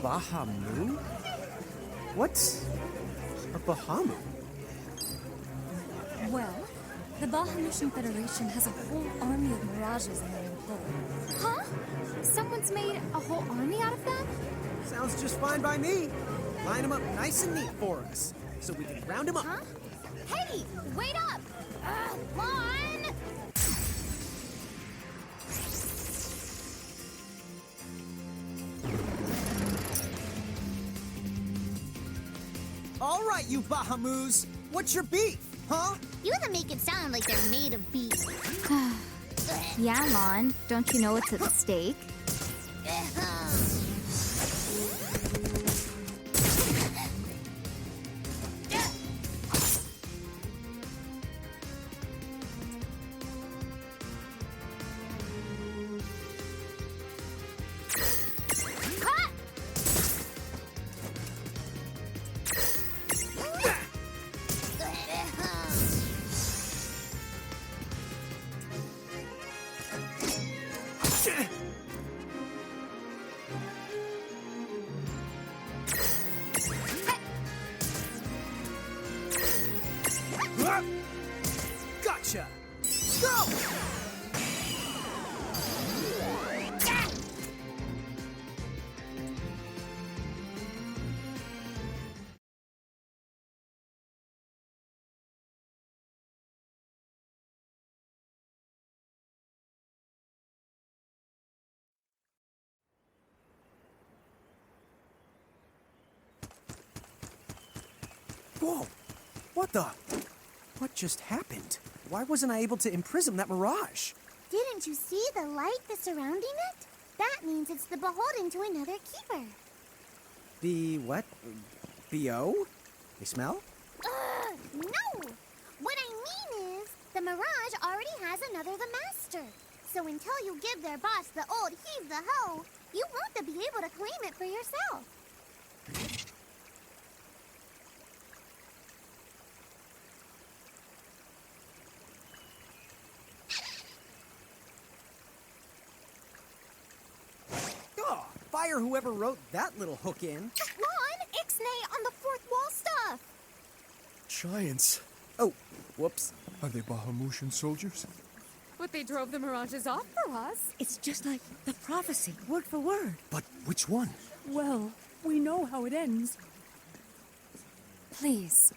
Bahamut? What's a Bahamut? Well, the Bahamutian Federation has a whole army of mirages in their employ. Huh? Someone's made a whole army out of them? Sounds just fine by me. Line them up nice and neat for us, so we can round them up. Huh? Hey, wait up! Lon! All right, you Bahamus. What's your beef, huh? You gotta make it sound like they're made of beef. Yeah, Lon. Don't you know what's at stake? Gotcha! Go! Whoa! What the? What just happened? Why wasn't I able to imprison that mirage? Didn't you see the light that's surrounding it? That means it's the beholden to another keeper. The what? B.O.? They smell? No! What I mean is, the mirage already has another the master. So until you give their boss the old heave the ho, you won't be able to claim it for yourself. Oh, fire whoever wrote that little hook in. Lon, Ixnay on the fourth wall stuff! Giants. Oh, whoops. Are they Bahamutian soldiers? But they drove the mirages off for us. It's just like the prophecy, word for word. But which one? Well, we know how it ends. Please,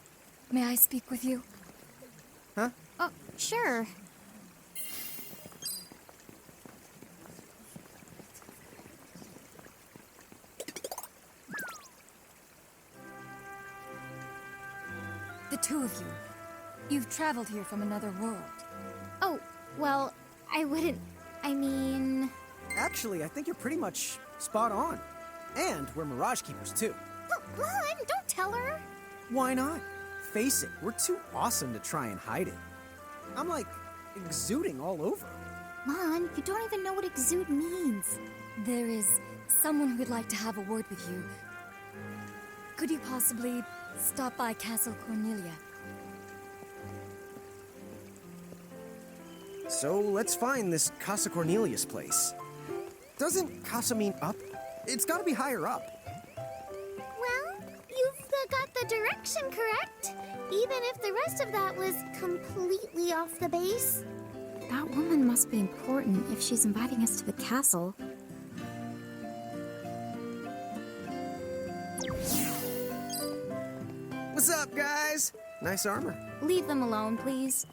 may I speak with you? Huh? Oh, sure. The two of you. You've traveled here from another world. Oh, well, I wouldn't... I mean... Actually, I think you're pretty much spot on. And we're Mirage Keepers, too. Lon, don't tell her. Why not? Face it, we're too awesome to try and hide it. I'm like exuding all over. Lon, you don't even know what exude means. There is someone who would like to have a word with you. Could you possibly stop by Castle Cornelia? So let's find this Casa Cornelius place. Doesn't Casa mean up? It's gotta be higher up. Well, you've got the direction correct. Even if the rest of that was completely off the base. That woman must be important if she's inviting us to the castle. What's up, guys? Nice armor. Leave them alone, please.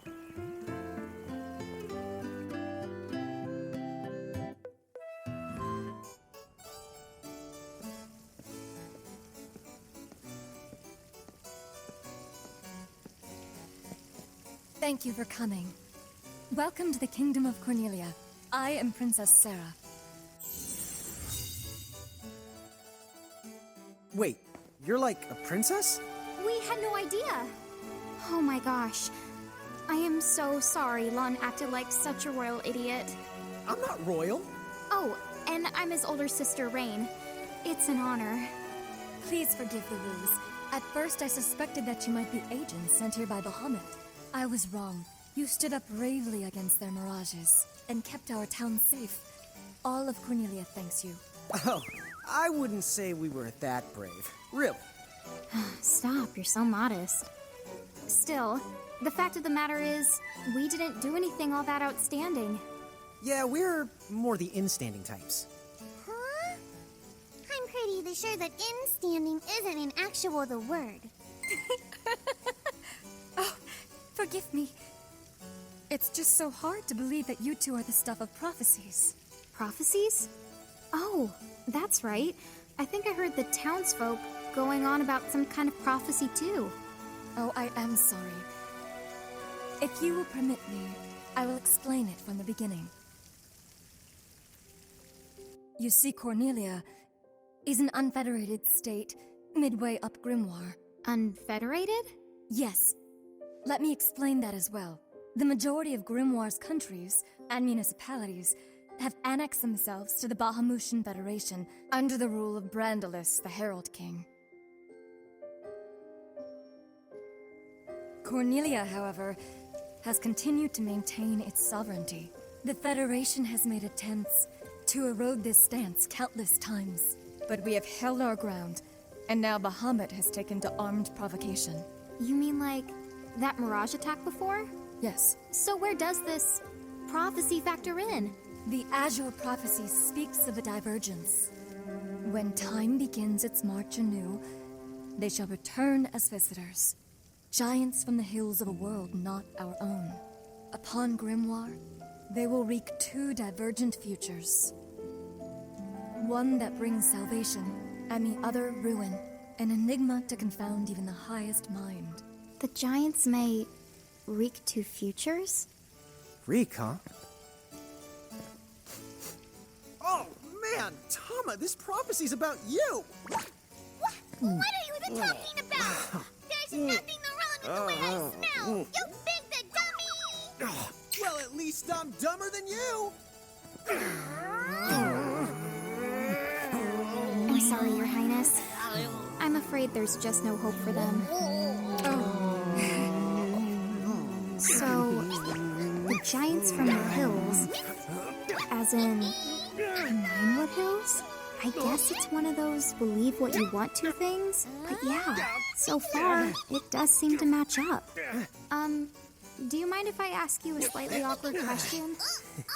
Thank you for coming. Welcome to the Kingdom of Cornelia. I am Princess Sarah. Wait, you're like a princess? We had no idea. Oh my gosh. I am so sorry Lon acted like such a royal idiot. I'm not royal. Oh, and I'm his older sister, Rain. It's an honor. Please forgive the ruse. At first I suspected that you might be agents sent here by Bahamut. I was wrong. You stood up bravely against their mirages. and kept our town safe. All of Cornelia thanks you. Oh, I wouldn't say we were that brave. Really. Stop, you're so modest. Still, the fact of the matter is, we didn't do anything all that outstanding. Yeah, we're more the instanding types. Huh? I'm pretty sure that instanding isn't in actual the word. Oh, forgive me. It's just so hard to believe that you two are the stuff of prophecies. Prophecies? Oh, that's right. I think I heard the townsfolk going on about some kind of prophecy too. Oh, I am sorry. If you will permit me, I will explain it from the beginning. You see, Cornelia is an unfederated state midway up Grimoire. Unfederated? Yes. Let me explain that as well. The majority of Grimoire's countries and municipalities have annexed themselves to the Bahamutian Federation under the rule of Brandalus, the Herald King. Cornelia, however, has continued to maintain its sovereignty. The Federation has made attempts to erode this stance countless times, but we have held our ground, and now Bahamut has taken to armed provocation. You mean like that Mirage attack before? Yes. So where does this prophecy factor in? The Azure Prophecy speaks of a divergence. When time begins its march anew, they shall return as visitors, giants from the hills of a world not our own. Upon Grimoire, they will wreak two divergent futures. One that brings salvation, and the other ruin, an enigma to confound even the highest mind. The giants may wreak two futures? Reek, huh? Oh, man! Tama, this prophecy's about you! What are you even talking about? There's nothing wrong with the way I smell! You big the dummy! Well, at least I'm dumber than you! I'm sorry, Your Highness. I'm afraid there's just no hope for them. So, the giants from the hills, as in Ninewood Hills? I guess it's one of those believe what you want to things, but yeah, so far, it does seem to match up. Do you mind if I ask you a slightly awkward question?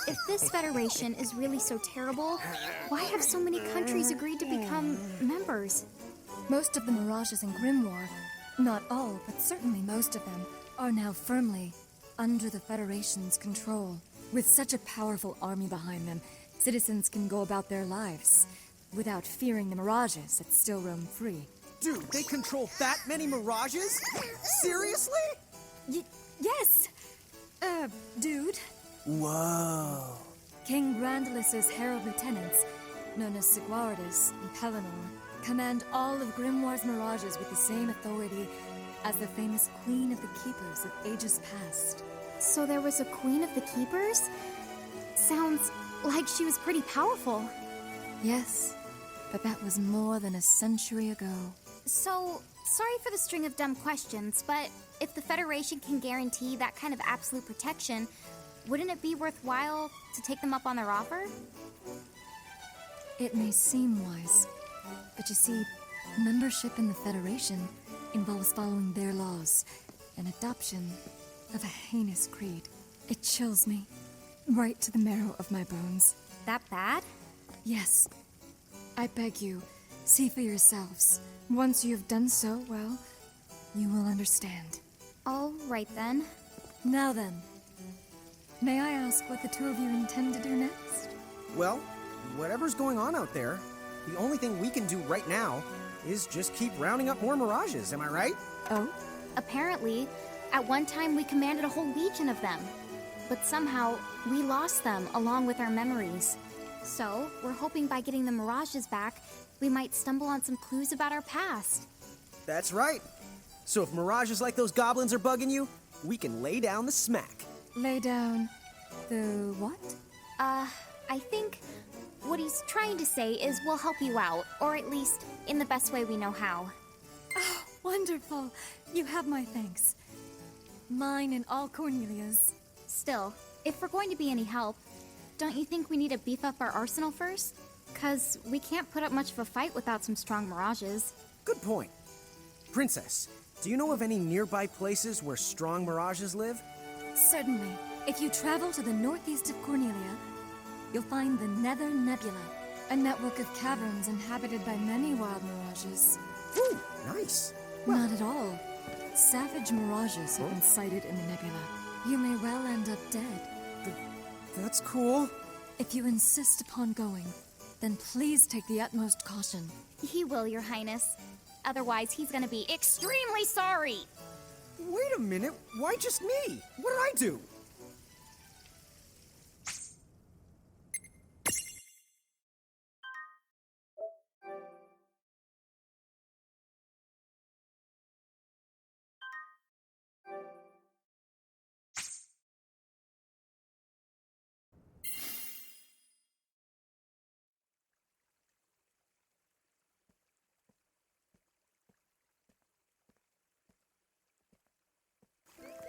If this federation is really so terrible, why have so many countries agreed to become members? Most of the Mirages in Grimoire, not all, but certainly most of them, are now firmly under the Federation's control. With such a powerful army behind them, citizens can go about their lives without fearing the Mirages that still roam free. Dude, they control that many Mirages? Seriously? Yes! Dude. Whoa. King Brandalus's herald lieutenants, known as Sigwardus and Pelennor, command all of Grimoire's Mirages with the same authority as the famous Queen of the Keepers of ages past. So there was a Queen of the Keepers? Sounds like she was pretty powerful. Yes, but that was more than a century ago. So, sorry for the string of dumb questions, but if the Federation can guarantee that kind of absolute protection, wouldn't it be worthwhile to take them up on their offer? It may seem wise, but you see, membership in the Federation involves following their laws, and adoption of a heinous creed. It chills me, right to the marrow of my bones. That bad? Yes. I beg you, see for yourselves. Once you have done so, well, you will understand. All right then. Now then, may I ask what the two of you intend to do next? Well, whatever's going on out there, the only thing we can do right now is just keep rounding up more Mirages, am I right? Oh? Apparently, at one time we commanded a whole legion of them. But somehow, we lost them along with our memories. So, we're hoping by getting the Mirages back, we might stumble on some clues about our past. That's right. So if Mirages like those goblins are bugging you, we can lay down the smack. Lay down the what? I think what he's trying to say is we'll help you out, or at least in the best way we know how. Oh, wonderful. You have my thanks. Mine and all Cornelia's. Still, if we're going to be any help, don't you think we need to beef up our arsenal first? 'Cause we can't put up much of a fight without some strong mirages. Good point. Princess, do you know of any nearby places where strong mirages live? Certainly. If you travel to the northeast of Cornelia, you'll find the Nether Nebula, a network of caverns inhabited by many wild mirages. Ooh, nice. Not at all. Savage mirages have been sighted in the nebula. You may well end up dead. That's cool. If you insist upon going, then please take the utmost caution. He will, Your Highness. Otherwise, he's gonna be extremely sorry. Wait a minute, why just me? What did I do?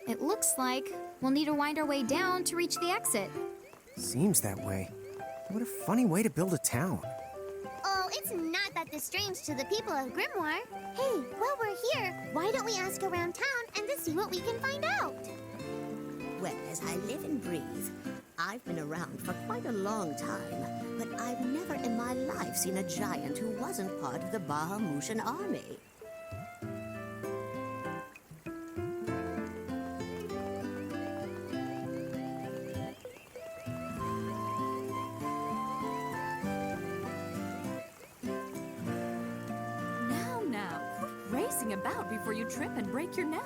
It looks like we'll need to wind our way down to reach the exit. Seems that way. What a funny way to build a town. Oh, it's not that strange to the people of Grimoire. Hey, while we're here, why don't we ask around town and to see what we can find out? Well, as I live and breathe, I've been around for quite a long time, but I've never in my life seen a giant who wasn't part of the Bahamutian army. Now, quit racing about before you trip and break your neck.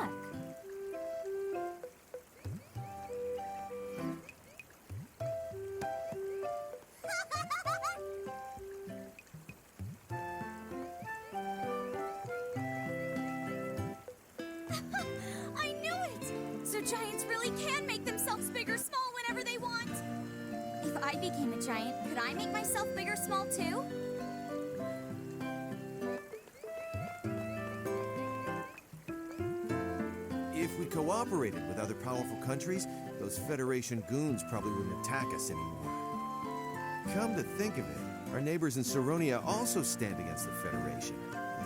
I knew it! So giants really can make themselves big or small whenever they want. If I became a giant, could I make myself big or small too? If we cooperated with other powerful countries, those Federation goons probably wouldn't attack us anymore. Come to think of it, our neighbors in Saronia also stand against the Federation.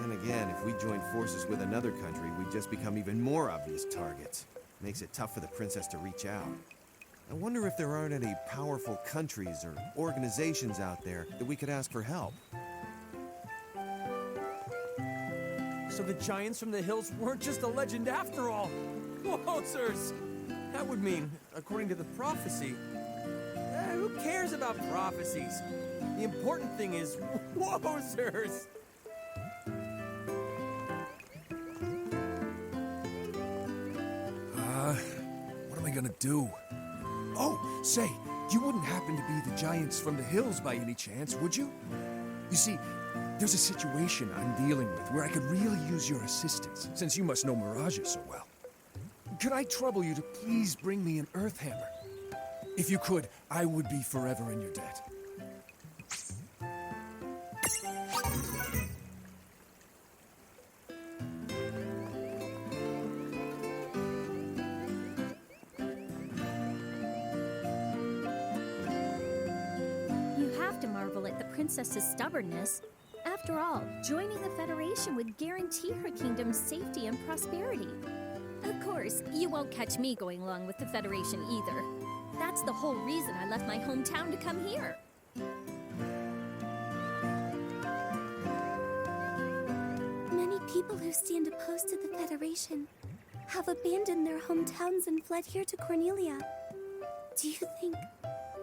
And again, if we join forces with another country, we'd just become even more obvious targets. Makes it tough for the princess to reach out. I wonder if there aren't any powerful countries or organizations out there that we could ask for help. So the giants from the hills weren't just a legend after all. Wowzers! That would mean, according to the prophecy, who cares about prophecies? The important thing is, wowzers! What am I gonna do? Oh, say, you wouldn't happen to be the giants from the hills by any chance, would you? You see, there's a situation I'm dealing with where I could really use your assistance, since you must know mirages so well. Could I trouble you to please bring me an earth hammer? If you could, I would be forever in your debt. You have to marvel at the princess's stubbornness. After all, joining the Federation would guarantee her kingdom's safety and prosperity. Of course, you won't catch me going along with the Federation either. That's the whole reason I left my hometown to come here. Many people who stand opposed to the Federation have abandoned their hometowns and fled here to Cornelia. Do you think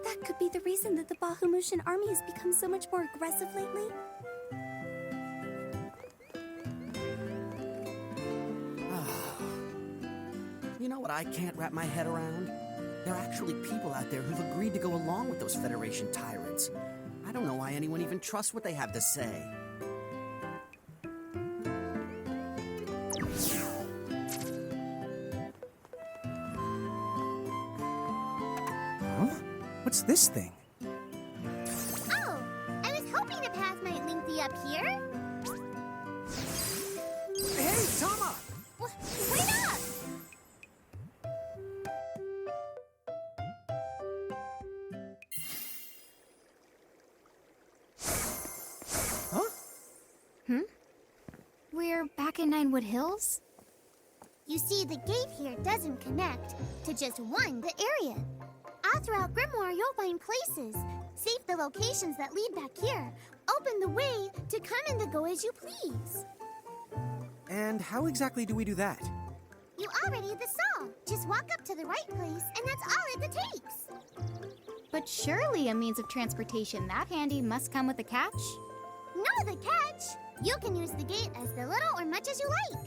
that could be the reason that the Bahamutian army has become so much more aggressive lately? You know what I can't wrap my head around? There are actually people out there who've agreed to go along with those Federation tyrants. I don't know why anyone even trusts what they have to say. Huh? What's this thing? Oh, I was hoping a path might link thee up here. Hey, Tama! Wait up! we're back in Ninewood Hills? You see, the gate here doesn't connect to just the area. All throughout Grimoire, you'll find places. Save the locations that lead back here. Open the way to come and to go as you please. And how exactly do we do that? You already saw. Just walk up to the right place, and that's all it takes. But surely a means of transportation that handy must come with a catch? No, the catch! You can use the gate as the little or much as you like.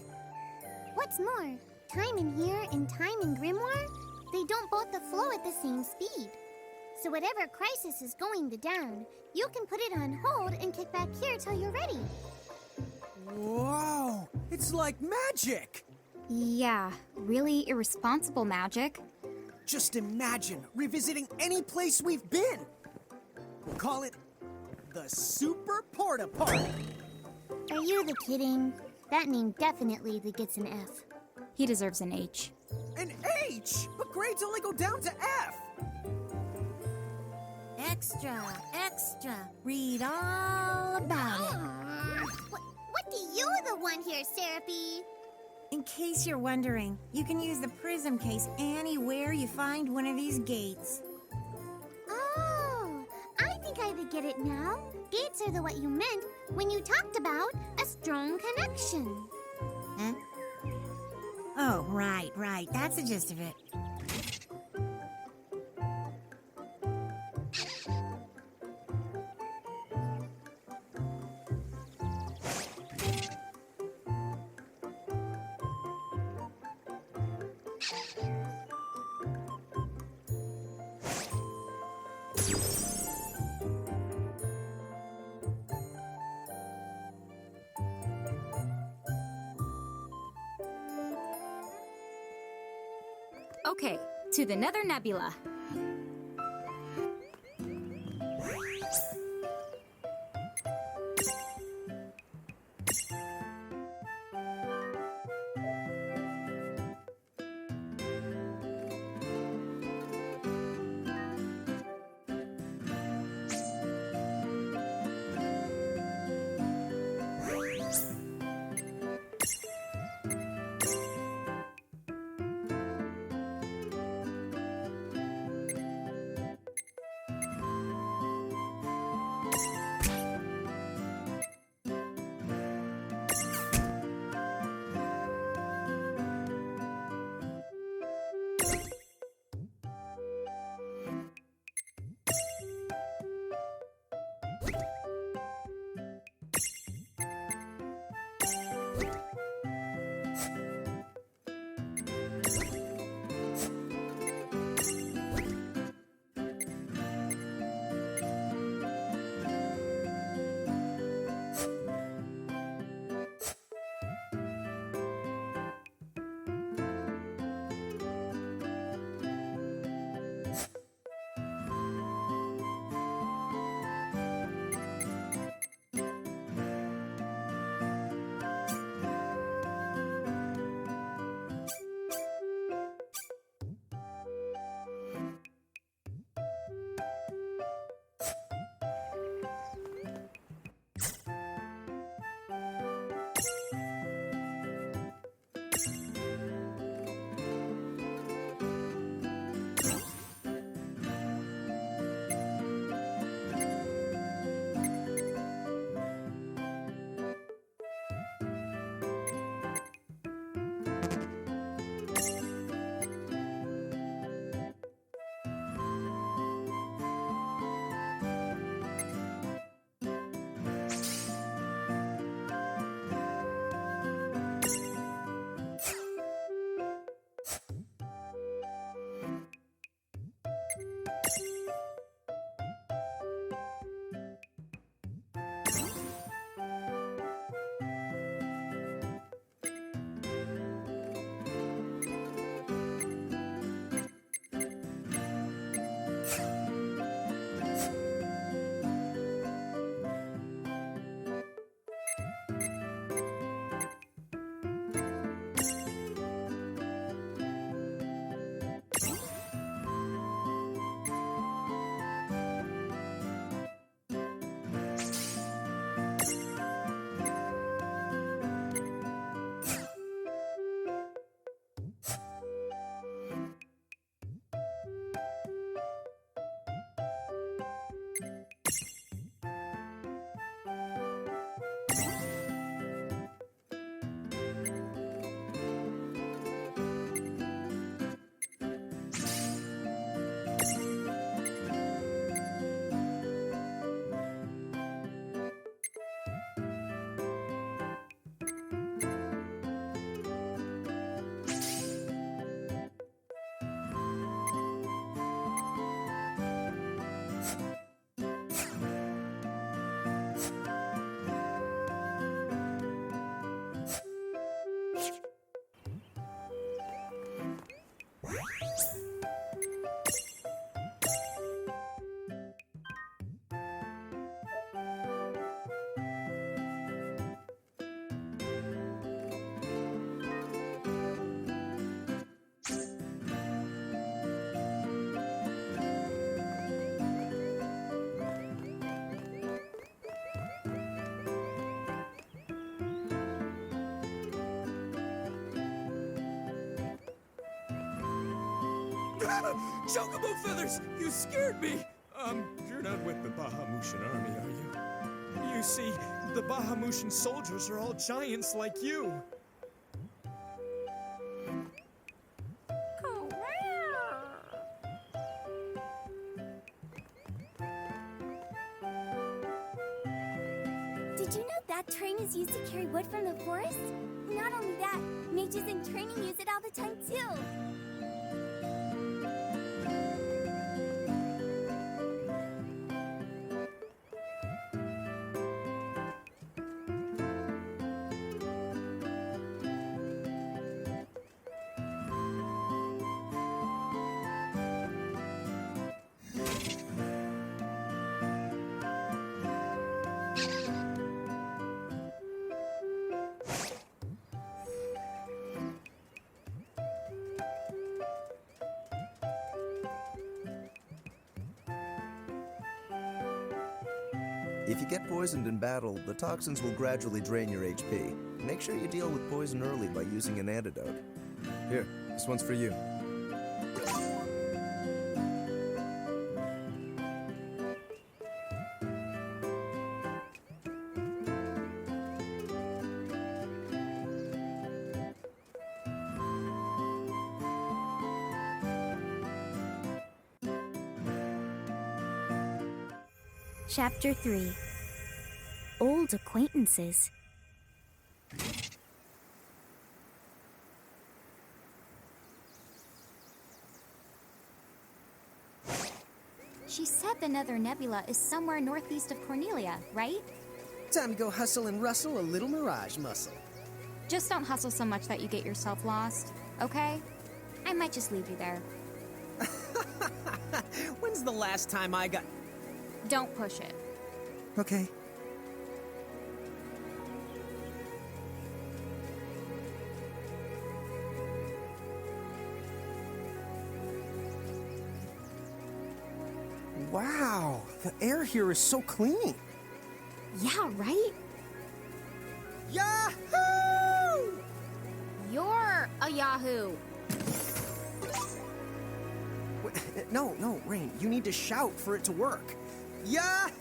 What's more, time in here and time in Grimoire, they don't both flow at the same speed. So whatever crisis is going down, you can put it on hold and kick back here till you're ready. Whoa! It's like magic! Yeah, really irresponsible magic. Just imagine revisiting any place we've been. We'll call it the Super Porta Party. Are you the kidding? That name definitely gets an F. He deserves an H. An H? But grades only go down to F. Extra, extra. Read all about it. What do you the one here, Seraphie? In case you're wondering, you can use the prism case anywhere you find one of these gates. Oh, I think I get it now. Gates are what you meant when you talked about a strong connection. Huh? Oh, right. That's the gist of it. Okay, to the Nether Nebula. Chocobo feathers! You scared me! You're not with the Bahamutian army, are you? You see, the Bahamutian soldiers are all giants like you. Did you know that train is used to carry wood from the forest? Not only that, mages in training use it all the time too. If you get poisoned in battle, the toxins will gradually drain your HP. Make sure you deal with poison early by using an antidote. Here, this one's for you. Chapter 3 Old Acquaintances. She said the Nether Nebula is somewhere northeast of Cornelia, right? Time to go hustle and rustle a little mirage muscle. Just don't hustle so much that you get yourself lost, okay? I might just leave you there. When's the last time I got... Don't push it. Okay. Wow, the air here is so clean. Yeah, right? Yahoo! You're a Yahoo! No, Rain, you need to shout for it to work. Yahoo!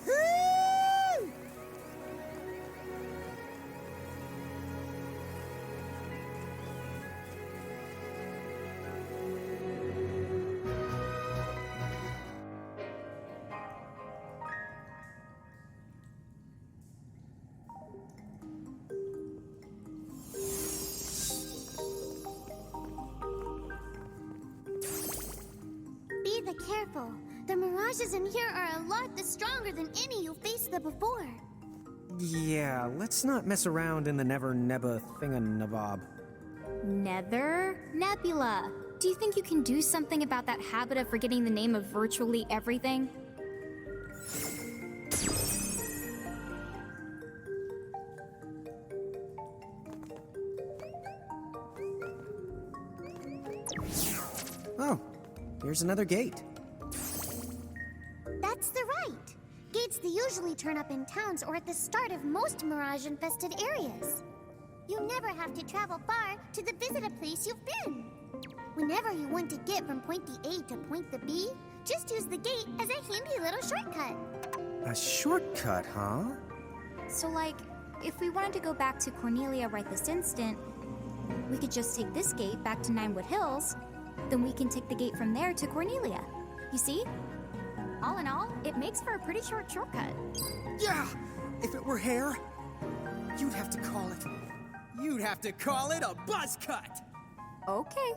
Be careful. The mirages in here are a lot stronger than any you faced before. Yeah, let's not mess around in the Never Nebba thinganabob. Nether Nebula. Do you think you can do something about that habit of forgetting the name of virtually everything? Oh, here's another gate. That's the right. Gates that usually turn up in towns or at the start of most mirage-infested areas. You never have to travel far to visit a place you've been. Whenever you want to get from point A to point B, just use the gate as a handy little shortcut. A shortcut, huh? So, like, if we wanted to go back to Cornelia right this instant, we could just take this gate back to Ninewood Hills, then we can take the gate from there to Cornelia. You see? All in all, it makes for a pretty short shortcut. Yeah! If it were hair, you'd have to call it... You'd have to call it a buzz cut! Okay.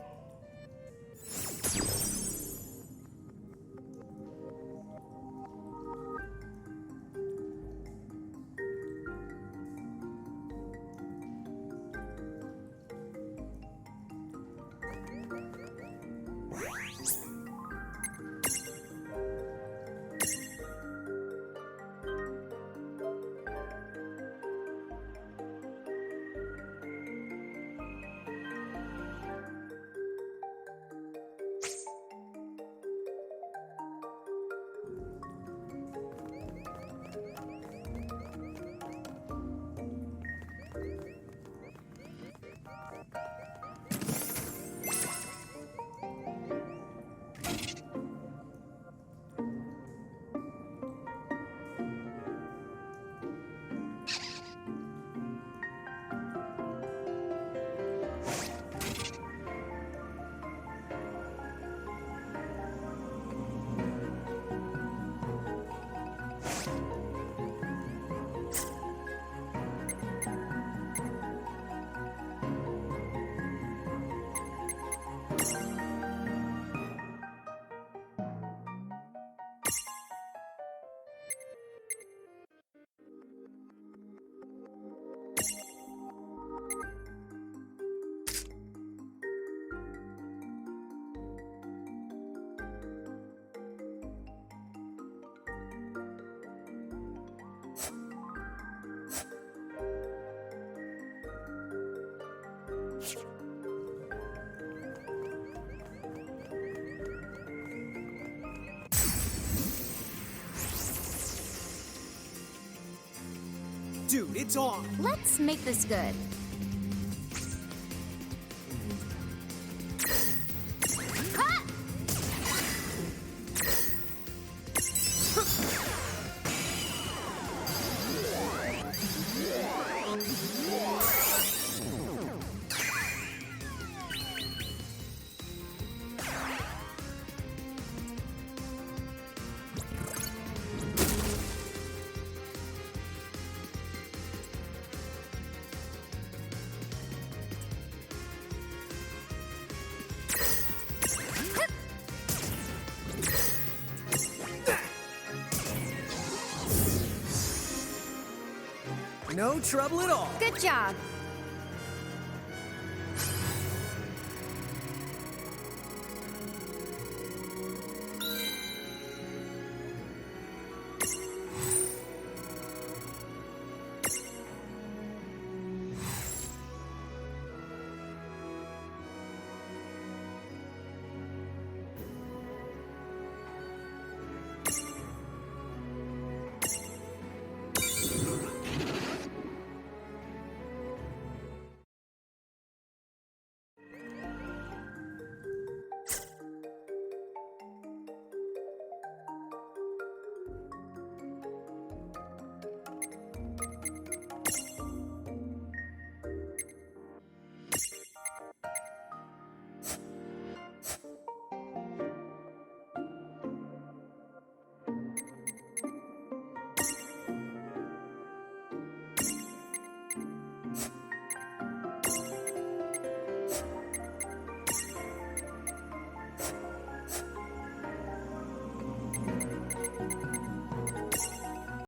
Dude, it's on. Let's make this good. No trouble at all. Good job.